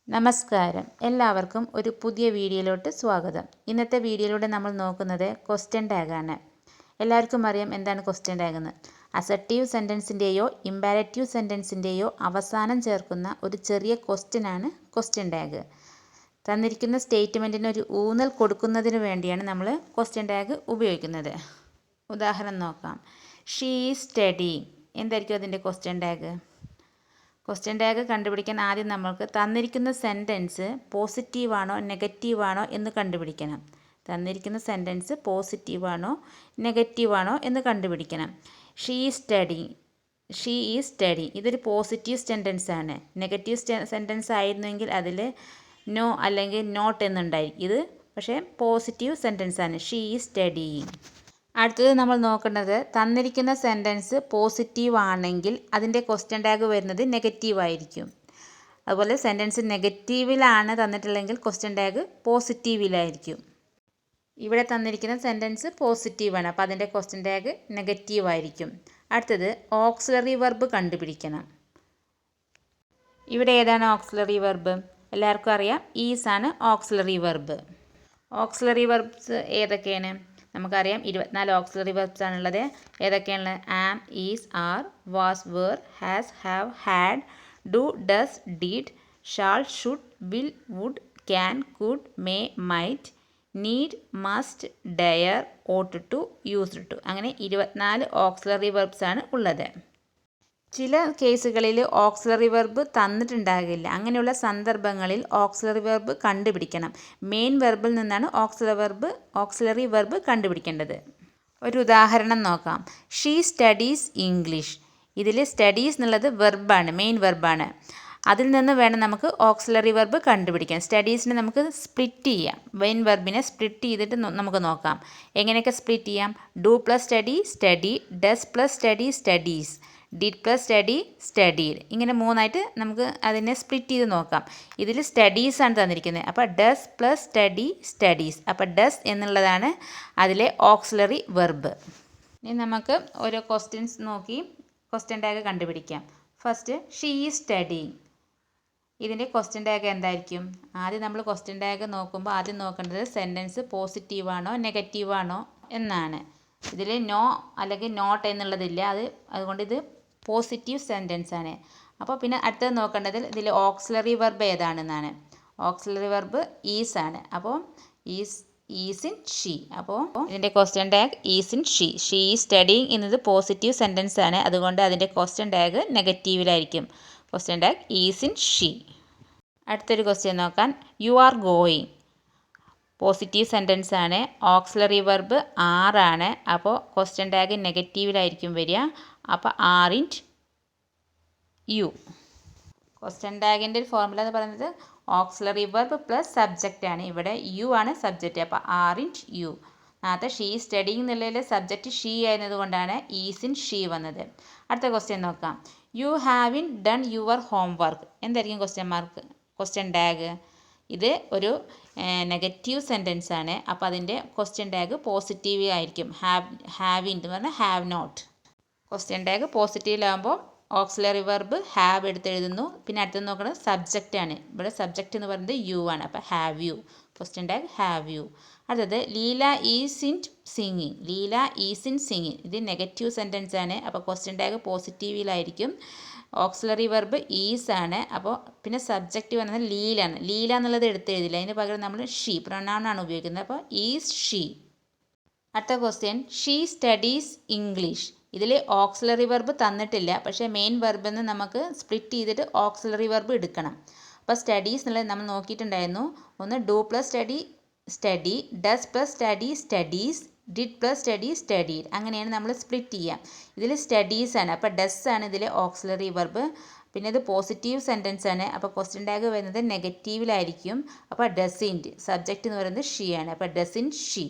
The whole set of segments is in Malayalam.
നമസ്കാരം, എല്ലാവർക്കും ഒരു പുതിയ വീഡിയോയിലോട്ട് സ്വാഗതം. ഇന്നത്തെ വീഡിയോയിലൂടെ നമ്മൾ നോക്കുന്നത് ക്വസ്റ്റ്യൻ ടാഗാണ്. എല്ലാവർക്കും അറിയാം എന്താണ് ക്വസ്റ്റ്യൻ ടാഗ് എന്ന്. അസർട്ടീവ് സെൻറ്റൻസിൻ്റെയോ ഇമ്പാരറ്റീവ് സെൻറ്റൻസിൻ്റെയോ അവസാനം ചേർക്കുന്ന ഒരു ചെറിയ ക്വസ്റ്റ്യനാണ് ക്വസ്റ്റ്യൻ ടാഗ്. തന്നിരിക്കുന്ന സ്റ്റേറ്റ്മെൻറ്റിന് ഒരു ഊന്നൽ കൊടുക്കുന്നതിന് വേണ്ടിയാണ് നമ്മൾ ക്വസ്റ്റ്യൻ ടാഗ് ഉപയോഗിക്കുന്നത്. ഉദാഹരണം നോക്കാം. She is studying. എന്തായിരിക്കും അതിൻ്റെ ക്വസ്റ്റ്യൻ ടാഗ്? ക്വസ്റ്റ്യൻ ടാഗ് കണ്ടുപിടിക്കാൻ ആദ്യം നമ്മൾക്ക് തന്നിരിക്കുന്ന സെൻറ്റൻസ് പോസിറ്റീവാണോ നെഗറ്റീവാണോ എന്ന് കണ്ടുപിടിക്കണം. തന്നിരിക്കുന്ന സെൻറ്റൻസ് പോസിറ്റീവാണോ നെഗറ്റീവാണോ എന്ന് കണ്ടുപിടിക്കണം. ഷീ ഈസ് സ്റ്റഡി ഇതൊരു പോസിറ്റീവ് സെൻറ്റൻസ് ആണ്. നെഗറ്റീവ് സെൻറ്റൻസ് ആയിരുന്നെങ്കിൽ അതിൽ നോ അല്ലെങ്കിൽ നോട്ട് എന്നുണ്ടായിരിക്കും. ഇത് പക്ഷേ പോസിറ്റീവ് സെൻറ്റൻസ് ആണ്. She is studying. അടുത്തത് നമ്മൾ നോക്കേണ്ടത്, തന്നിരിക്കുന്ന സെൻറ്റൻസ് പോസിറ്റീവ് ആണെങ്കിൽ അതിൻ്റെ ക്വസ്റ്റ്യൻ ടാഗ് വരുന്നത് നെഗറ്റീവ് ആയിരിക്കും. അതുപോലെ സെൻറ്റൻസ് നെഗറ്റീവിലാണ് തന്നിട്ടുള്ളതെങ്കിൽ ക്വസ്റ്റ്യൻ ടാഗ് പോസിറ്റീവിലായിരിക്കും. ഇവിടെ തന്നിരിക്കുന്ന സെൻറ്റൻസ് പോസിറ്റീവാണ്, അപ്പോൾ അതിൻ്റെ ക്വസ്റ്റ്യൻ ടാഗ് നെഗറ്റീവ് ആയിരിക്കും. അടുത്തത് ഓക്സിലറി വെർബ് കണ്ടുപിടിക്കണം. ഇവിടെ ഏതാണ് ഓക്സിലറി വെർബ്? എല്ലാവർക്കും അറിയാം, ഈസ് ആണ് ഓക്സിലറി വെർബ്. ഓക്സിലറി വെർബ്സ് ഏതൊക്കെയാണ്? നമുക്കറിയാം 24 ഓക്സിലറി വെർബ്സ് ആണുള്ളത്. ഏതൊക്കെയാണുള്ളത്? Am, is, are, was, were, has, have, had, do, does, did, shall, should, will, would, can, could, may, might, need, must, dare, ought to, used to. അങ്ങനെ 24 ഓക്സിലറി വെർബ്സ് ആണ് ഉള്ളത്. ചില കേസുകളിൽ ഓക്സിലറി വെർബ് തന്നിട്ടുണ്ടാകില്ല. അങ്ങനെയുള്ള സന്ദർഭങ്ങളിൽ ഓക്സിലറി വെർബ് കണ്ടുപിടിക്കണം. മെയിൻ വെർബിൽ നിന്നാണ് ഓക്സിലറി വെർബ് കണ്ടുപിടിക്കേണ്ടത്. ഒരു ഉദാഹരണം നോക്കാം. She studies English. ഇതിൽ സ്റ്റഡീസ് എന്നുള്ളത് വെർബാണ്, മെയിൻ വെർബാണ്. അതിൽ നിന്ന് വേണം നമുക്ക് ഓക്സിലറി വെർബ് കണ്ടുപിടിക്കാൻ. സ്റ്റഡീസിനെ നമുക്ക് സ്പ്ലിറ്റ് ചെയ്യാം. മെയിൻ വെർബിനെ സ്പ്ലിറ്റ് ചെയ്തിട്ട് നമുക്ക് നോക്കാം. എങ്ങനെയൊക്കെ സ്പ്ലിറ്റ് ചെയ്യാം? Do plus study study, does plus study studies, did plus study studied. ഇങ്ങനെ മൂന്നായിട്ട് നമുക്ക് അതിനെ സ്പ്ലിറ്റ് ചെയ്ത് നോക്കാം. ഇതിൽ സ്റ്റഡീസ് ആണ് തന്നിരിക്കുന്നത്. അപ്പോൾ ഡസ് പ്ലസ് സ്റ്റഡി സ്റ്റഡീസ്. അപ്പോൾ ഡസ് എന്നുള്ളതാണ് അതിലെ ഓക്സിലറി വെർബ്. ഇനി നമുക്ക് ഓരോ ക്വസ്റ്റ്യൻസ് നോക്കി ക്വസ്റ്റ്യൻ ടാഗ് കണ്ടുപിടിക്കാം. First, she is studying. ഇതിൻ്റെ ക്വസ്റ്റ്യൻ ടാഗ് എന്തായിരിക്കും? ആദ്യം നമ്മൾ ക്വസ്റ്റ്യൻ ടാഗ് നോക്കുമ്പോൾ ആദ്യം നോക്കേണ്ടത് സെൻറ്റൻസ് പോസിറ്റീവാണോ നെഗറ്റീവാണോ എന്നാണ്. ഇതിൽ നോ അല്ലെങ്കിൽ നോട്ട് എന്നുള്ളതില്ല. അതുകൊണ്ട് ഇത് പോസിറ്റീവ് സെൻറ്റൻസ് ആണ്. അപ്പോൾ പിന്നെ അടുത്തത് നോക്കേണ്ടത് ഇതിൽ ഓക്സിലറി വെർബ് ഏതാണെന്നാണ്. ഓക്സിലറി വെർബ് ഈസ് ആണ്. അപ്പോൾ ഈസ് ഇൻ ഷീ. അപ്പോൾ ഇതിൻ്റെ question tag isn't she. She is studying എന്നത് പോസിറ്റീവ് സെൻറ്റൻസ് ആണ്. അതുകൊണ്ട് അതിൻ്റെ ക്വസ്റ്റ്യൻ ടാഗ് നെഗറ്റീവിലായിരിക്കും. Question tag isn't she. അടുത്തൊരു ക്വസ്റ്റ്യൻ നോക്കാൻ. You are going. Positive sentence ആണ്. ഓക്സിലറി വെർബ് ആറാണ്. അപ്പോൾ ക്വസ്റ്റ്യൻ ടാഗ് നെഗറ്റീവിലായിരിക്കും വരിക. അപ്പോൾ ആർ ഇൻറ്റ് യു. ക്വസ്റ്റ്യൻ ടാഗിൻ്റെ ഒരു ഫോർമുല എന്ന് പറയുന്നത് ഓക്സിലറി വെർബ് പ്ലസ് സബ്ജക്റ്റ് ആണ്. ഇവിടെ യു ആണ് സബ്ജക്റ്റ്. അപ്പോൾ ആർ ഇൻറ്റ് യു. നേരത്തെ ഷീ സ്റ്റഡിയിങ് എന്നുള്ളതിൽ സബ്ജക്റ്റ് ഷീ ആയിരുന്നത് കൊണ്ടാണ് ഈസ് ഇൻ ഷീ വന്നത്. അടുത്ത ക്വസ്റ്റ്യൻ നോക്കാം. You haven't done your homework. എന്തായിരിക്കും ക്വസ്റ്റ്യൻ ടാഗ്? ഇത് ഒരു നെഗറ്റീവ് സെൻറ്റൻസ് ആണ്. അപ്പോൾ അതിൻ്റെ ക്വസ്റ്റ്യൻ ടാഗ് പോസിറ്റീവ് ആയിരിക്കും. ഹാവ് ഇൻ എന്ന് പറഞ്ഞാൽ ഹാവ് നോട്ട്. ക്വസ്റ്റ്യൻ ടാഗ് പോസിറ്റീവിലാകുമ്പോൾ ഓക്സിലറി വെർബ് ഹാവ് എടുത്തെഴുതുന്നു. പിന്നെ അടുത്തത് നോക്കുന്നത് സബ്ജക്റ്റ് ആണ്. ഇവിടെ സബ്ജക്റ്റ് എന്ന് പറയുന്നത് യു ആണ്. അപ്പോൾ have you. Question tag have you. അടുത്തത് Leela isn't singing. Leela isn't singing. ഇത് നെഗറ്റീവ് സെൻറ്റൻസ് ആണ്. അപ്പോൾ ക്വസ്റ്റ്യൻ ടാഗ് പോസിറ്റീവിലായിരിക്കും. ഓക്സിലറി വെർബ് ഈസ് ആണ്. അപ്പോൾ പിന്നെ സബ്ജക്റ്റ് പറയുന്നത് ലീലാണ്. ലീല എന്നുള്ളത് എടുത്തെഴുതില്ല. അതിന് പകരം നമ്മൾ ഷീ പ്രൊനൗൺ ആണ് ഉപയോഗിക്കുന്നത്. അപ്പോൾ ഈസ് ഷീ. അടുത്ത ക്വസ്റ്റ്യൻ. She studies English. ഇതിൽ ഓക്സിലറി വെർബ് തന്നിട്ടില്ല. പക്ഷേ മെയിൻ വെർബിൽ നിന്ന് നമുക്ക് സ്പ്ലിറ്റ് ചെയ്തിട്ട് ഓക്സിലറി വെർബ് എടുക്കണം. അപ്പോൾ സ്റ്റഡീസ് എന്നുള്ളത് നമ്മൾ നോക്കിയിട്ടുണ്ടായിരുന്നു. ഒന്ന് do plus study study, does plus study studies, did plus study studied. അങ്ങനെയാണ് നമ്മൾ സ്പ്ലിറ്റ് ചെയ്യുക. ഇതിൽ സ്റ്റഡീസ് ആണ്. അപ്പോൾ ഡസ് ആണ് ഇതിലെ ഓക്സിലറി വെർബ്. പിന്നെ ഇത് പോസിറ്റീവ് സെൻറ്റൻസ് ആണ്. അപ്പോൾ ക്വസ്റ്റ്യൻ ടാഗ് വരുന്നത് നെഗറ്റീവിലായിരിക്കും. അപ്പോൾ ഡസിൻറ്റ്. സബ്ജക്റ്റ് എന്ന് പറയുന്നത് ഷീ ആണ്. അപ്പോൾ ഡസിൻ ഷീ.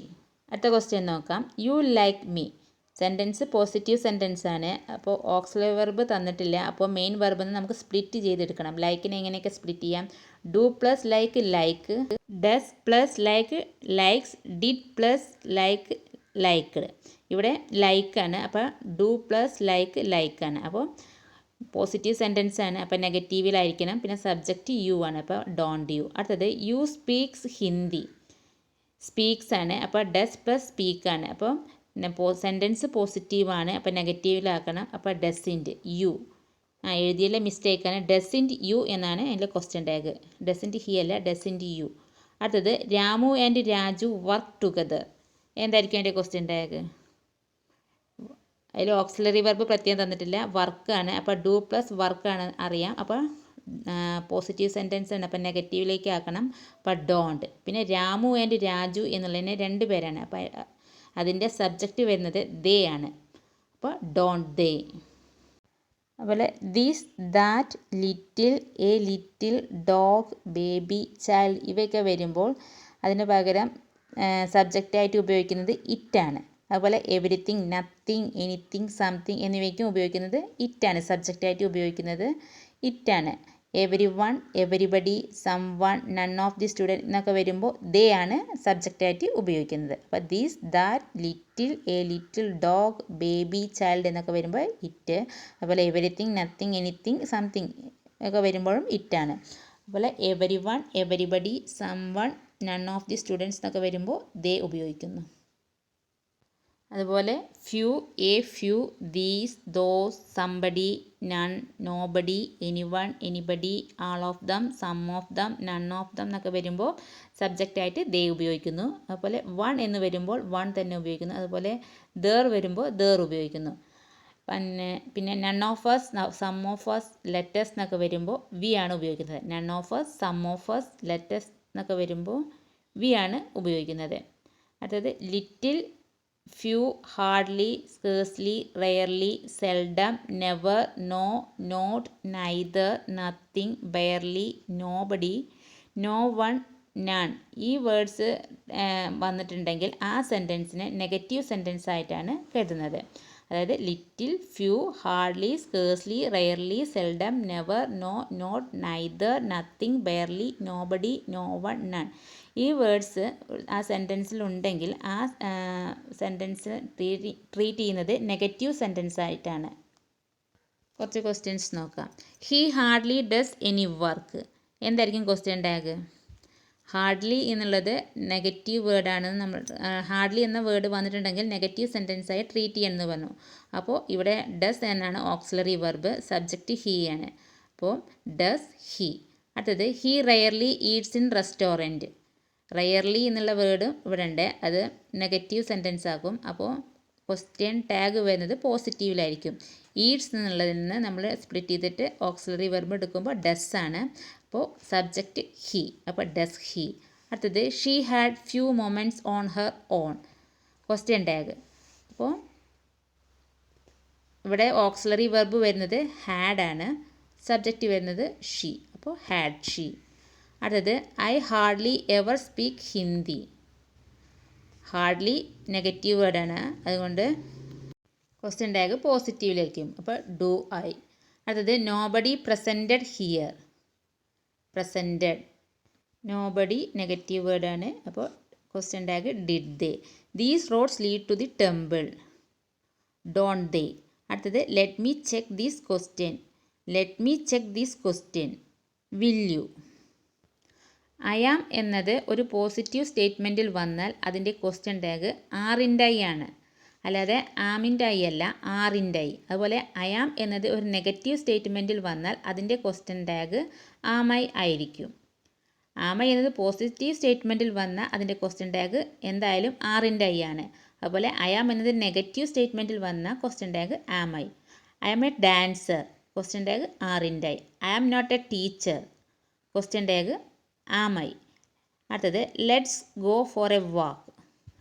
അടുത്ത ക്വസ്റ്റ്യൻ നോക്കാം. You like me. Sentence positive sentence ആണ്. അപ്പോൾ ഓക്സിലറി വെർബ് തന്നിട്ടില്ല. അപ്പോൾ മെയിൻ വെർബിൽ നിന്ന് നമുക്ക് സ്പ്ലിറ്റ് ചെയ്തെടുക്കണം. ലൈക്കിനെ എങ്ങനെയൊക്കെ സ്പ്ലിറ്റ് ചെയ്യാം? Do plus like like, does plus like likes, did plus like liked. ഇവിടെ ലൈക്കാണ്. അപ്പോൾ ഡു പ്ലസ് ലൈക്ക് ലൈക്കാണ്. അപ്പോൾ പോസിറ്റീവ് സെൻറ്റൻസ് ആണ്, അപ്പോൾ നെഗറ്റീവിലായിരിക്കണം. പിന്നെ സബ്ജക്റ്റ് യു ആണ്, അപ്പോൾ ഡോണ്ട് യു. അടുത്തത് യു സ്പീക്സ് ഹിന്ദി. സ്പീക്സ് ആണ്, അപ്പോൾ ഡസ് പ്ലസ് സ്പീക്ക് ആണ്. അപ്പോൾ സെൻറ്റൻസ് പോസിറ്റീവാണ്, അപ്പോൾ നെഗറ്റീവിലാക്കണം. അപ്പോൾ ഡസിൻറ്റ് യു. എഴുതിയുള്ള മിസ്റ്റേക്കാണ്. ഡസിൻറ്റ് യു എന്നാണ് അതിൻ്റെ ക്വസ്റ്റ്യൻ ടാഗ്. ഡസിൻറ്റ് ഹി അല്ല, ഡസിൻറ്റ് യു. അടുത്തത് Ramu and Raju work together. എന്തായിരിക്കും അതിൻ്റെ ക്വസ്റ്റ്യൻ ടാഗ്? അതിൽ ഓക്സിലറി വെർബ് പ്രത്യേകം തന്നിട്ടില്ല, വർക്കാണ്. അപ്പോൾ ഡു പ്ലസ് വർക്കാണ് അറിയാം. അപ്പോൾ പോസിറ്റീവ് സെൻറ്റൻസ് ആണ്, അപ്പോൾ നെഗറ്റീവിലേക്ക് ആക്കണം. അപ്പോൾ ഡോണ്ട്. പിന്നെ രാമു ആൻഡ് രാജു എന്നുള്ളതിന് 2 പേരാണ്, അപ്പോൾ അതിൻ്റെ സബ്ജക്റ്റ് വരുന്നത് ദേ ആണ്. അപ്പോൾ ഡോണ്ട് ദേ. അതുപോലെ this, that, little, a little, dog, baby, child ഇവയൊക്കെ വരുമ്പോൾ അതിന് പകരം സബ്ജക്റ്റായിട്ട് ഉപയോഗിക്കുന്നത് ഇറ്റാണ്. അതുപോലെ എവരിത്തിങ്, നത്തിങ്, എനിത്തിങ്, സംതിങ് എന്നിവയ്ക്കും ഉപയോഗിക്കുന്നത് ഇറ്റാണ്. സബ്ജക്റ്റായിട്ട് ഉപയോഗിക്കുന്നത് ഇറ്റാണ്. Every one, everybody, some one, none of the student എന്നൊക്കെ വരുമ്പോൾ ദേ ആണ് സബ്ജക്റ്റായിട്ട് ഉപയോഗിക്കുന്നത്. അപ്പോൾ this, that, little, a little, dog, baby, child എന്നൊക്കെ വരുമ്പോൾ ഇറ്റ്. അതുപോലെ എവരിത്തിങ്, നത്തിങ്, എനിത്തിങ്, സംതിങ് ഒക്കെ വരുമ്പോഴും ഇറ്റാണ്. അതുപോലെ every one, everybody, some one, none of the students എന്നൊക്കെ വരുമ്പോൾ ദേ ഉപയോഗിക്കുന്നു. അതുപോലെ few, a few, these, those, somebody, none, nobody, anyone, anybody, all of them, some of them, none of them എന്നൊക്കെ വരുമ്പോൾ സബ്ജക്റ്റായിട്ട് ദേ ഉപയോഗിക്കുന്നു. അതുപോലെ വൺ എന്ന് വരുമ്പോൾ വൺ തന്നെ ഉപയോഗിക്കുന്നു. അതുപോലെ ദേർ വരുമ്പോൾ ദേർ ഉപയോഗിക്കുന്നു. പിന്നെ none of us, some of us, let's എന്നൊക്കെ വരുമ്പോൾ വി ആണ് ഉപയോഗിക്കുന്നത്. None of us, some of us, let's എന്നൊക്കെ വരുമ്പോൾ വി ആണ് ഉപയോഗിക്കുന്നത്. അടുത്തത് little, few, hardly, scarcely, rarely, seldom, never, no, not, neither, nothing, barely, nobody, no one, none ഈ വേർഡ്സ് വന്നിട്ടുണ്ടെങ്കിൽ ആ സെൻറ്റൻസിനെ നെഗറ്റീവ് സെൻറ്റൻസ് ആയിട്ടാണ് കരുതുന്നത്. അതായത് little, few, hardly, scarcely, rarely, seldom, never, no, not, neither, nothing, barely, nobody, no one, none ഈ വേർഡ്സ് ആ സെൻറ്റൻസിലുണ്ടെങ്കിൽ ആ സെൻറ്റൻസ് ട്രീറ്റ് ചെയ്യുന്നത് നെഗറ്റീവ് സെൻറ്റൻസ് ആയിട്ടാണ്. കുറച്ച് ക്വസ്റ്റ്യൻസ് നോക്കാം. He hardly does any work. എന്തായിരിക്കും ക്വസ്റ്റ്യൻ ടാഗ്? ഹാർഡ്ലി എന്നുള്ളത് നെഗറ്റീവ് വേർഡാണ്. നമ്മൾ ഹാർഡ്ലി എന്ന വേർഡ് വന്നിട്ടുണ്ടെങ്കിൽ നെഗറ്റീവ് സെൻറ്റൻസായി ട്രീറ്റ് ചെയ്യണമെന്ന് പറഞ്ഞു. അപ്പോൾ ഇവിടെ ഡസ് എന്നാണ് ഓക്സിലറി വെർബ്, സബ്ജക്റ്റ് ഹി ആണ്. അപ്പോൾ ഡസ് ഹി. അടുത്തത് he rarely Eats in restaurant. Rarely എന്നുള്ള വേർഡ് ഇവിടെ ഉണ്ട്, അത് നെഗറ്റീവ് സെൻറ്റൻസ് ആക്കും. അപ്പോൾ ക്വസ്റ്റ്യൻ ടാഗ് വരുന്നത് പോസിറ്റീവിലായിരിക്കും. ഈറ്റ്സ് എന്നുള്ളതിൽ നിന്ന് നമ്മൾ സ്പ്ലിറ്റ് ചെയ്തിട്ട് ഓക്സിലറി വെർബ് എടുക്കുമ്പോൾ ഡസ് ആണ്. അപ്പോൾ സബ്ജക്റ്റ് ഹി, അപ്പോൾ ഡസ് ഹി. അടുത്തത് she had few moments on her own. Question tag. അപ്പോൾ ഇവിടെ ഓക്സിലറി വെർബ് വരുന്നത് ഹാഡ് ആണ്, സബ്ജക്റ്റ് വരുന്നത് ഷീ, അപ്പോൾ ഹാഡ് ഷീ. അടുത്തത് I hardly ever speak Hindi. Hardly negative വേർഡാണ്, അതുകൊണ്ട് ക്വസ്റ്റ്യൻ ടാഗ് പോസിറ്റീവിലേക്കും, അപ്പോൾ ഡു ഐ. അടുത്തത് nobody presented here. Presented, nobody negative വേർഡാണ്, അപ്പോൾ question tag did they. These roads lead to the temple. Don't they. അടുത്തത് let me check these question. Let me check these question. Will you. I am എന്നത് ഒരു പോസിറ്റീവ് സ്റ്റേറ്റ്മെൻറ്റിൽ വന്നാൽ അതിൻ്റെ ക്വസ്റ്റ്യൻ ടാഗ് ആറിൻ്റെ ഐ ആണ്, അല്ലാതെ ആമിൻ്റെ ഐ അല്ല, ആറിൻ്റെ ഐ. അതുപോലെ ഐ ആം എന്നത് ഒരു നെഗറ്റീവ് സ്റ്റേറ്റ്മെൻറ്റിൽ വന്നാൽ അതിൻ്റെ ക്വസ്റ്റ്യൻ ടാഗ് ആമൈ ആയിരിക്കും. ആമൈ എന്നത് പോസിറ്റീവ് സ്റ്റേറ്റ്മെൻറ്റിൽ വന്നാൽ അതിൻ്റെ ക്വസ്റ്റ്യൻ ടാഗ് എന്തായാലും ആറിൻ്റെ ഐ ആണ്. അതുപോലെ ഐ ആം എന്നത് നെഗറ്റീവ് സ്റ്റേറ്റ്മെൻറ്റിൽ വന്നാൽ question tag am I. I am a dancer. Question tag aren't I. I am not a teacher. Question tag am I. അടുത്തത് let's go for a walk.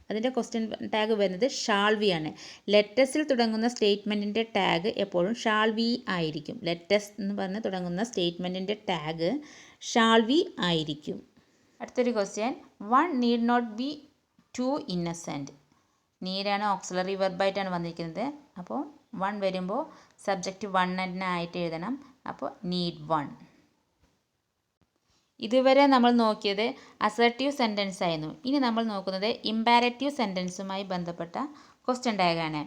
അതിൻ്റെ ക്വസ്റ്റ്യൻ ടാഗ് വരുന്നത് ഷാൾ വി ആണ്. ലെറ്റസിൽ തുടങ്ങുന്ന സ്റ്റേറ്റ്മെൻറ്റിൻ്റെ ടാഗ് എപ്പോഴും ഷാൾ വി ആയിരിക്കും. ലെറ്റസ് എന്ന് പറഞ്ഞ് തുടങ്ങുന്ന സ്റ്റേറ്റ്മെൻറ്റിൻ്റെ ടാഗ് ഷാൾ വി ആയിരിക്കും. അടുത്തൊരു question, one need not be too innocent. നീഡാണ് ഓക്സിലറി വെർബായിട്ടാണ് വന്നിരിക്കുന്നത്. അപ്പോൾ വൺ വരുമ്പോൾ സബ്ജക്റ്റ് വൺ തന്നെ ആയിട്ട് എഴുതണം. അപ്പോൾ നീഡ് വൺ. ഇതുവരെ നമ്മൾ നോക്കിയത് അസർട്ടീവ് സെൻറ്റൻസ് ആയിരുന്നു. ഇനി നമ്മൾ നോക്കുന്നത് ഇമ്പാരറ്റീവ് സെൻറ്റൻസുമായി ബന്ധപ്പെട്ട ക്വസ്റ്റ്യൻ ടാഗാണ്.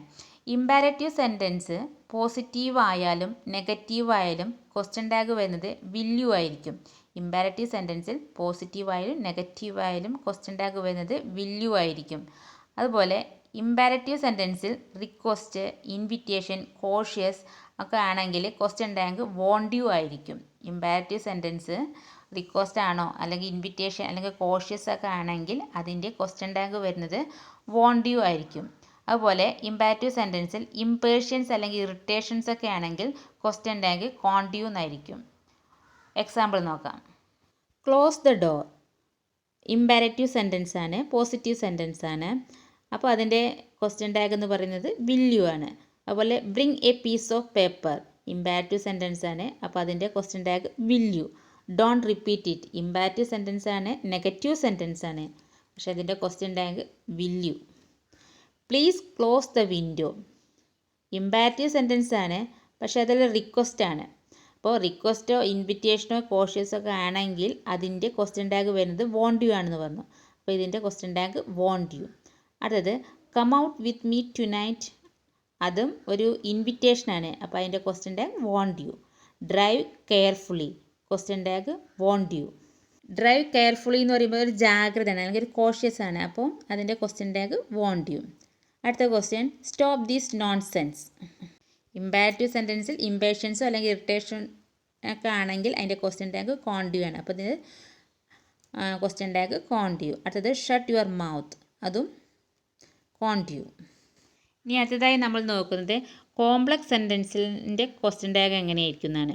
ഇമ്പാരറ്റീവ് സെൻറ്റൻസ് പോസിറ്റീവ് ആയാലും നെഗറ്റീവ് ആയാലും ക്വസ്റ്റ്യൻ ടാഗ് വരുന്നത് വിൽ യു ആയിരിക്കും. ഇമ്പാരറ്റീവ് സെൻറ്റൻസിൽ പോസിറ്റീവ് ആയാലും നെഗറ്റീവ് ആയാലും ക്വസ്റ്റ്യൻ ടാഗ് വരുന്നത് വിൽ യു ആയിരിക്കും. അതുപോലെ ഇമ്പാരറ്റീവ് സെൻറ്റൻസിൽ റിക്വസ്റ്റ്, ഇൻവിറ്റേഷൻ, കോഷ്യസ് ഒക്കെ ആണെങ്കിൽ ക്വസ്റ്റ്യൻ ടാഗ് വോണ്ട് യു ആയിരിക്കും. ഇമ്പാരറ്റീവ് സെൻറ്റൻസ് റിക്വസ്റ്റ് ആണോ അല്ലെങ്കിൽ ഇൻവിറ്റേഷൻ അല്ലെങ്കിൽ കോഷ്യസ് ഒക്കെ ആണെങ്കിൽ അതിൻ്റെ ക്വസ്റ്റ്യൻ ടാഗ് വരുന്നത് വോണ്ട് യു ആയിരിക്കും. അതുപോലെ ഇമ്പാരറ്റീവ് സെൻറ്റൻസിൽ ഇംപേഷ്യൻസ് അല്ലെങ്കിൽ ഇറിറ്റേഷൻസ് ഒക്കെ ആണെങ്കിൽ ക്വസ്റ്റ്യൻ ടാഗ് കോണ്ട് യു എന്നായിരിക്കും. എക്സാമ്പിൾ നോക്കാം. Close the door imperative sentence ആണ്, പോസിറ്റീവ് സെൻറ്റൻസ് ആണ്. അപ്പോൾ അതിൻ്റെ ക്വസ്റ്റ്യൻ ടാഗ് എന്ന് പറയുന്നത് വിൽ യു ആണ്. അതുപോലെ bring a piece of paper imperative sentence ആണ്. അപ്പോൾ അതിൻ്റെ question tag will you. Don't repeat it imperative sentence ആണ്, നെഗറ്റീവ് സെൻറ്റൻസ് ആണ്. പക്ഷേ അതിൻ്റെ question tag will you. Please close the window imperative sentence ആണ്, പക്ഷേ അതിൽ റിക്വസ്റ്റ് ആണ്. അപ്പോൾ റിക്വസ്റ്റോ ഇൻവിറ്റേഷനോ കോഷ്യസോ ഒക്കെ ആണെങ്കിൽ അതിൻ്റെ ക്വസ്റ്റ്യൻ ടാഗ് വരുന്നത് വോണ്ട് യു ആണെന്ന് പറഞ്ഞു. അപ്പോൾ ഇതിൻ്റെ ക്വസ്റ്റ്യൻ ടാഗ് വോണ്ട് യു. അടുത്തത് come out with me tonight അതും ഒരു ഇൻവിറ്റേഷനാണ്. അപ്പോൾ അതിൻ്റെ question tag won't you. Drive carefully question tag won't you. Drive carefully എന്ന് പറയുമ്പോൾ ഒരു ജാഗ്രതയാണ് അല്ലെങ്കിൽ ഒരു കോഷ്യസ് ആണ്. അപ്പോൾ അതിൻ്റെ ക്വസ്റ്റ്യൻ ടാഗ് വോണ്ട് യു. അടുത്ത question stop these nonsense imperative സെൻറ്റൻസിൽ ഇംപേഷ്യൻസോ അല്ലെങ്കിൽ ഇറിറ്റേഷൻ ഒക്കെ ആണെങ്കിൽ അതിൻ്റെ ക്വസ്റ്റ്യൻ ടാഗ് കോണ്ട് യു ആണ്. അപ്പോൾ ഇതിന് ക്വസ്റ്റ്യൻ ടാഗ് കോണ്ട് യു. അടുത്തത് ഷട്ട് യുവർ മൗത്ത് അതും കോണ്ട് യു. ഇനി അടുത്തതായി നമ്മൾ നോക്കുന്നത് കോംപ്ലക്സ് സെൻറ്റൻസിൻ്റെ ക്വസ്റ്റ്യൻ ടാഗ് എങ്ങനെയായിരിക്കും എന്നാണ്.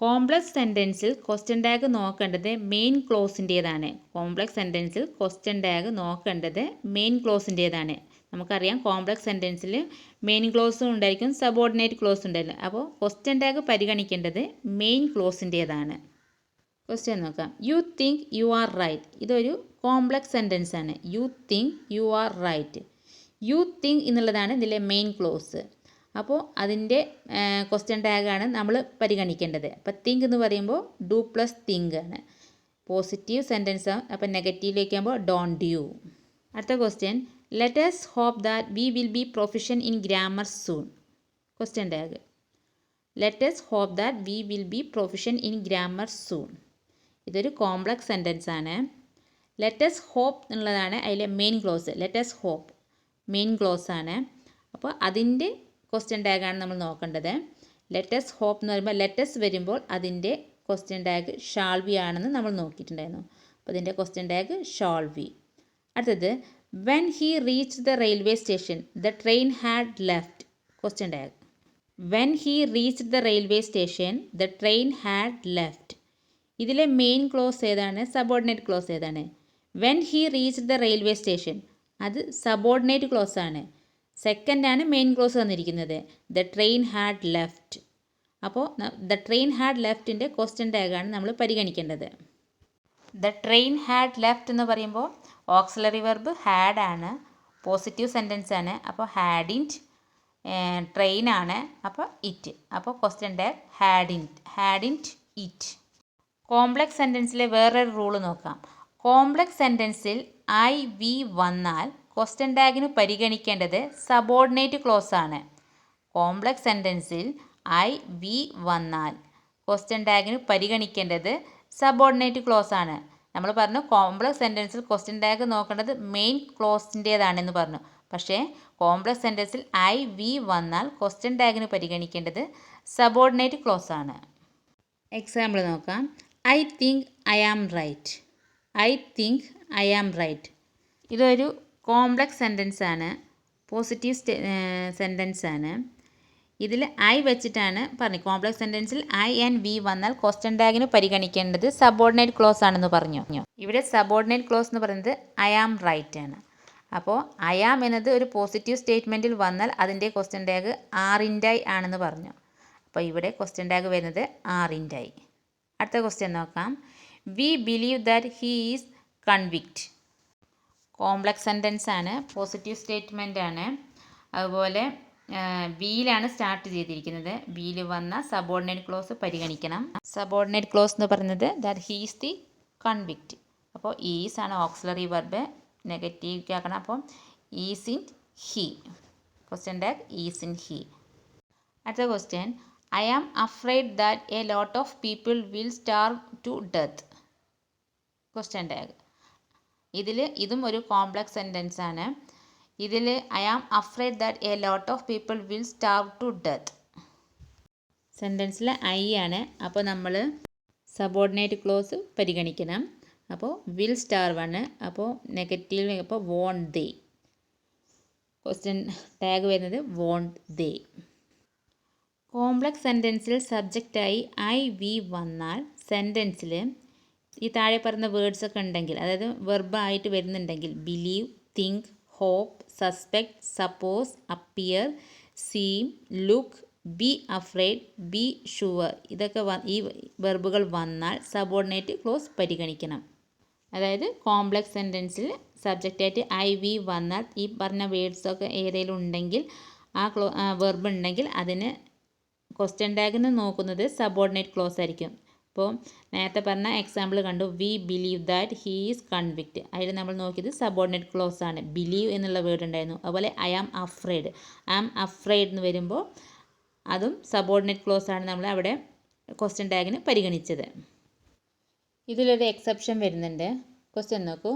കോംപ്ലക്സ് സെൻറ്റൻസിൽ ക്വസ്റ്റ്യൻ ടാഗ് നോക്കേണ്ടത് മെയിൻ ക്ലോസിൻ്റേതാണ്. കോംപ്ലക്സ് സെൻറ്റൻസിൽ ക്വസ്റ്റ്യൻ ടാഗ് നോക്കേണ്ടത് മെയിൻ ക്ലോസിൻ്റേതാണ്. നമുക്കറിയാം കോംപ്ലക്സ് സെൻറ്റൻസിൽ മെയിൻ ക്ലോസും ഉണ്ടായിരിക്കും, സബോർഡിനേറ്റ് ക്ലോസ് ഉണ്ടായിരിക്കും. അപ്പോൾ ക്വസ്റ്റ്യൻ ടാഗ് പരിഗണിക്കേണ്ടത് മെയിൻ ക്ലോസിൻ്റേതാണ്. ക്വസ്റ്റ്യൻ നോക്കാം. You think you are right ഇതൊരു കോംപ്ലക്സ് സെൻറ്റൻസ് ആണ്. You think you are right. You think എന്നുള്ളതാണ് ഇതിലെ മെയിൻ ക്ലോസ്. അപ്പോൾ അതിൻ്റെ ക്വസ്റ്റ്യൻ ടാഗാണ് നമ്മൾ പരിഗണിക്കേണ്ടത്. അപ്പോൾ തിങ്ക് എന്ന് പറയുമ്പോൾ ഡു പ്ലസ് തിങ്ക് ആണ്. പോസിറ്റീവ് സെൻറ്റൻസ് ആണ്. അപ്പോൾ നെഗറ്റീവിലേക്ക് ആകുമ്പോൾ ഡോണ്ട് യു. അടുത്ത question let us hope that we will be proficient in grammar soon. Question tag let us hope that we will be proficient in grammar soon. ഇതൊരു കോംപ്ലക്സ് സെൻറ്റൻസ് ആണ്. ലെറ്റ് us hope എന്നുള്ളതാണ് അതിലെ main clause. Let us hope main clause ആണ്. അപ്പോൾ അതിൻ്റെ ക്വസ്റ്റ്യൻ ടാഗാണ് നമ്മൾ നോക്കേണ്ടത്. ലെറ്റ് us hope എന്ന് പറയുമ്പോൾ ലെറ്റ് us വരുമ്പോൾ അതിൻ്റെ ക്വസ്റ്റ്യൻ ടാഗ് ഷാൾ ബി ആണെന്ന് നമ്മൾ നോക്കിയിട്ടുണ്ടായിരുന്നു. അപ്പോൾ അതിൻ്റെ ക്വസ്റ്റ്യൻ ടാഗ് ഷാൾ ബി. അടുത്തത് when he reach the railway station the train had left. Question tag when he reach the railway station the train had left. ഇതിലെ മെയിൻ ക്ലോസ് ഏതാണ്, സബോർഡിനേറ്റ് ക്ലോസ് ഏതാണ്? When he reach the railway station അത് സബോർഡിനേറ്റ് ക്ലോസ് ആണ്. സെക്കൻഡാണ് മെയിൻ ക്ലോസ് തന്നിരിക്കുന്നത് ദ ട്രെയിൻ ഹാഡ് ലെഫ്റ്റ്. അപ്പോൾ ദ ട്രെയിൻ ഹാഡ് ലെഫ്റ്റിൻ്റെ ക്വസ്റ്റ്യൻ ടാഗാണ് നമ്മൾ പരിഗണിക്കേണ്ടത്. ദ ട്രെയിൻ ഹാഡ് ലെഫ്റ്റ് എന്ന് പറയുമ്പോൾ ഓക്സിലറി വെർബ് ഹാഡ് ആണ്, പോസിറ്റീവ് സെൻറ്റൻസ് ആണ്. അപ്പോൾ ഹാഡിൻറ്റ് ട്രെയിൻ ആണ്. അപ്പോൾ ഇറ്റ്. അപ്പോൾ question tag hadn't it. Complex സെൻറ്റൻസിലെ വേറൊരു റൂള് നോക്കാം. കോംപ്ലക്സ് സെൻറ്റൻസിൽ ഐ വി വന്നാൽ ക്വസ്റ്റ്യൻ ടാഗിന് പരിഗണിക്കേണ്ടത് സബോർഡിനേറ്റ് ക്ലോസ് ആണ്. കോംപ്ലക്സ് സെൻറ്റൻസിൽ ഐ വി വന്നാൽ ക്വസ്റ്റ്യൻ ടാഗിന് പരിഗണിക്കേണ്ടത് സബോർഡിനേറ്റ് ക്ലോസ് ആണ്. നമ്മൾ പറഞ്ഞു കോംപ്ലക്സ് സെൻറ്റൻസിൽ ക്വസ്റ്റ്യൻ ടാഗ് നോക്കേണ്ടത് മെയിൻ ക്ലോസിൻ്റേതാണെന്ന് പറഞ്ഞു. പക്ഷേ കോംപ്ലക്സ് സെൻറ്റൻസിൽ ഐ വി വന്നാൽ ക്വസ്റ്റ്യൻ ടാഗിന് പരിഗണിക്കേണ്ടത് സബോർഡിനേറ്റ് ക്ലോസ് ആണ്. എക്സാമ്പിൾ നോക്കാം. I think I am right. I think I am right. ഇതൊരു കോംപ്ലക്സ് സെൻറ്റൻസ് ആണ്, പോസിറ്റീവ് സെൻറ്റൻസ് ആണ്. ഇതിൽ ഐ വെച്ചിട്ടാണ് പറഞ്ഞു. കോംപ്ലക്സ് സെൻറ്റൻസിൽ ഐ ആൻഡ് വി വന്നാൽ ക്വസ്റ്റ്യൻ ടാഗിന് പരിഗണിക്കേണ്ടത് സബോർഡിനേറ്റ് ക്ലോസ് ആണെന്ന് പറഞ്ഞു. ഇവിടെ സബോർഡിനേറ്റ് ക്ലോസ് എന്ന് പറയുന്നത് ഐ ആം റൈറ്റ് ആണ്. അപ്പോൾ ഐ ആം എന്നത് ഒരു പോസിറ്റീവ് സ്റ്റേറ്റ്മെൻറ്റിൽ വന്നാൽ അതിൻ്റെ ക്വസ്റ്റ്യൻ ടാഗ് ആർ ഇൻറ്റ് ഐ ആണെന്ന് പറഞ്ഞു. അപ്പോൾ ഇവിടെ ക്വസ്റ്റ്യൻ ടാഗ് വരുന്നത് ആർ ഇൻറ്റ് ഐ. അടുത്ത ക്വസ്റ്റ്യൻ നോക്കാം. We believe that he is convict. Complex sentence ആണ്, പോസിറ്റീവ് സ്റ്റേറ്റ്മെൻ്റ് ആണ്. അതുപോലെ ബിയിലാണ് സ്റ്റാർട്ട് ചെയ്തിരിക്കുന്നത്. ബിയിൽ വന്ന സബോർഡിനേറ്റ് ക്ലോസ് പരിഗണിക്കണം. സബോർഡിനേറ്റ് ക്ലോസ് എന്ന് പറയുന്നത് that he is the convict. അപ്പോൾ ഈസ് ആണ് ഓക്സിലറി വെർബ്, നെഗറ്റീവ് ആക്കണം. അപ്പോൾ is in he. Question tag is in he. അടുത്ത question, I am afraid that a lot of people will starve to death. Question tag. ഇതും ഒരു കോംപ്ലക്സ് സെൻറ്റൻസ് ആണ്. ഇതിൽ I am afraid that a lot of people will starve to death. സെൻറ്റൻസിൽ ഐ ആണ്. അപ്പോൾ നമ്മൾ സബോർഡിനേറ്റ് ക്ലോസ് പരിഗണിക്കണം. അപ്പോൾ വിൽ സ്റ്റാർവ് ആണ്. അപ്പോൾ നെഗറ്റീവ് അപ്പോൾ വോണ്ട് ദേ. ക്വസ്റ്റ്യൻ ടാഗ് വരുന്നത് വോണ്ട് ദേ. കോംപ്ലക്സ് സെൻറ്റൻസിൽ സബ്ജക്റ്റായി ഐ വി വന്നാൽ സെൻറ്റൻസിൽ ഈ താഴെ പറയുന്ന വേർഡ്സ് ഒക്കെ ഉണ്ടെങ്കിൽ, അതായത് വെർബായിട്ട് വരുന്നുണ്ടെങ്കിൽ believe, think, hope, suspect, suppose, appear, seem, look, be afraid, be sure, ഇതൊക്കെ ഈ വെർബുകൾ വന്നാൽ സബോർഡിനേറ്റ് ക്ലോസ് പരിഗണിക്കണം. അതായത് കോംപ്ലക്സ് സെൻറ്റൻസിൽ സബ്ജക്റ്റായിട്ട് ഐ വി വന്നാൽ ഈ പറഞ്ഞ വേർഡ്സൊക്കെ ഏതെങ്കിലും ഉണ്ടെങ്കിൽ ആ വെർബ് ഉണ്ടെങ്കിൽ അതിന് ക്വസ്റ്റ്യൻ ടാഗിന് നോക്കുന്നത് സബോർഡിനേറ്റ് ക്ലോസ് ആയിരിക്കും. അപ്പോൾ നേരത്തെ പറഞ്ഞ എക്സാമ്പിൾ കണ്ടു, we believe that he is convict. അതിൽ നമ്മൾ നോക്കിയത് സബോർഡിനേറ്റ് ക്ലോസ് ആണ്. ബിലീവ് എന്നുള്ള വേർഡ് ഉണ്ടായിരുന്നു. അതുപോലെ ഐ ആം അഫ്രൈഡ് എന്ന് വരുമ്പോൾ അതും സബോർഡിനേറ്റ് ക്ലോസ് ആണ് നമ്മൾ അവിടെ ക്വസ്റ്റ്യൻ ടാഗിന് പരിഗണിച്ചത്. ഇതിലൊരു എക്സെപ്ഷൻ വരുന്നുണ്ട്. ക്വസ്റ്റ്യൻ നോക്കൂ,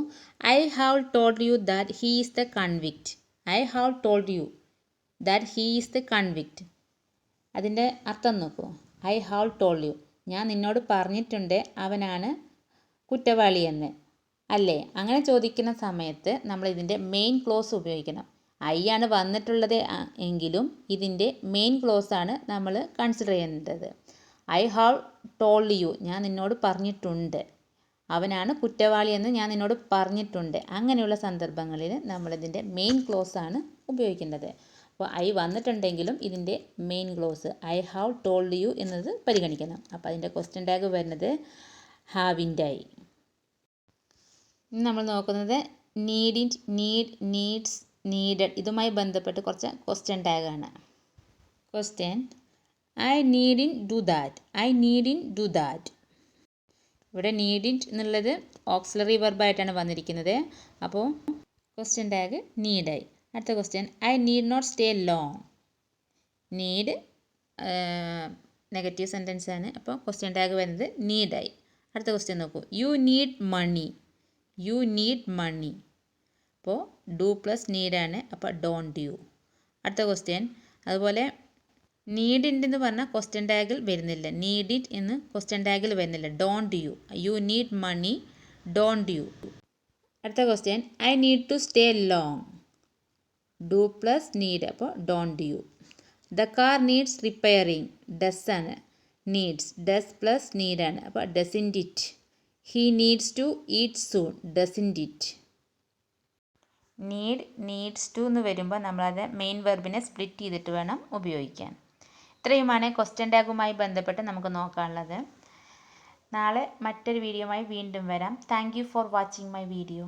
I have told you that he is the convict. I have told you that he is the convict. അതിൻ്റെ അർത്ഥം നോക്കൂ. ഐ ഹാവ് ടോൾഡ് യു, ഞാൻ നിന്നോട് പറഞ്ഞിട്ടുണ്ട് അവനാണ് കുറ്റവാളിയെന്ന്, അല്ലേ? അങ്ങനെ ചോദിക്കുന്ന സമയത്ത് നമ്മൾ ഇതിൻ്റെ മെയിൻ ക്ലോസ് ഉപയോഗിക്കണം. ഐ ആണ് വന്നിട്ടുള്ളത് എങ്കിലും ഇതിൻ്റെ മെയിൻ ക്ലോസ് ആണ് നമ്മൾ കൺസിഡർ ചെയ്യേണ്ടത്. ഐ ഹാവ് ടോൾഡ് യു, ഞാൻ നിന്നോട് പറഞ്ഞിട്ടുണ്ട്, അവനാണ് കുറ്റവാളി എന്ന് ഞാൻ നിന്നോട് പറഞ്ഞിട്ടുണ്ട്. അങ്ങനെയുള്ള സന്ദർഭങ്ങളിൽ നമ്മളിതിൻ്റെ മെയിൻ ക്ലോസ് ആണ് ഉപയോഗിക്കേണ്ടത്. അപ്പോൾ ഐ വന്നിട്ടുണ്ടെങ്കിലും ഇതിൻ്റെ main clause I have told you എന്നത് പരിഗണിക്കണം. അപ്പോൾ അതിൻ്റെ ക്വസ്റ്റ്യൻ ടാഗ് വരുന്നത് ഹാവിൻ്റെ ആയി. ഇനി നമ്മൾ നോക്കുന്നത് നീഡിൻറ്റ്, നീഡ്, നീഡ്സ്, നീഡഡ്, ഇതുമായി ബന്ധപ്പെട്ട് കുറച്ച് ക്വസ്റ്റ്യൻ ടാഗാണ്. Question, I needn't do that. I needn't do that. ഇവിടെ നീഡിൻറ്റ് എന്നുള്ളത് ഓക്സിലറി വെർബായിട്ടാണ് വന്നിരിക്കുന്നത്. അപ്പോൾ ക്വസ്റ്റ്യൻ ടാഗ് നീഡായി. അടുത്ത question, I need not stay long. Need negative sentence ആണ്. അപ്പോൾ ക്വസ്റ്റ്യൻ ടാഗ് വരുന്നത് നീഡായി. അടുത്ത ക്വസ്റ്റ്യൻ നോക്കൂ, you need money. You need money. അപ്പോൾ ഡു പ്ലസ് നീഡാണ്. അപ്പോൾ ഡോണ്ട് യു. അടുത്ത ക്വസ്റ്റ്യൻ, അതുപോലെ നീഡിൻ്റ് എന്ന് പറഞ്ഞാൽ ക്വസ്റ്റ്യൻ ടാഗിൽ വരുന്നില്ല. നീഡ് ഇറ്റ് എന്ന് ക്വസ്റ്റ്യൻ ടാഗിൽ വരുന്നില്ല. Don't you. You need money, don't you. അടുത്ത question, I need to stay long. Do plus need, അപ്പോൾ don't you. The car needs repairing. Does ആണ്. നീഡ്സ്, ഡസ് പ്ലസ് നീഡാണ്. അപ്പോൾ doesn't it. He needs to eat soon. Doesn't it. Need, needs to എന്ന് വരുമ്പോൾ നമ്മളത് മെയിൻ വെർബിനെ സ്പ്ലിറ്റ് ചെയ്തിട്ട് വേണം ഉപയോഗിക്കാൻ. ഇത്രയുമാണ് ക്വസ്റ്റ്യൻ ടാഗുമായി ബന്ധപ്പെട്ട് നമുക്ക് നോക്കാനുള്ളത്. നാളെ മറ്റൊരു വീഡിയോയുമായി വീണ്ടും വരാം. Thank you for watching my video.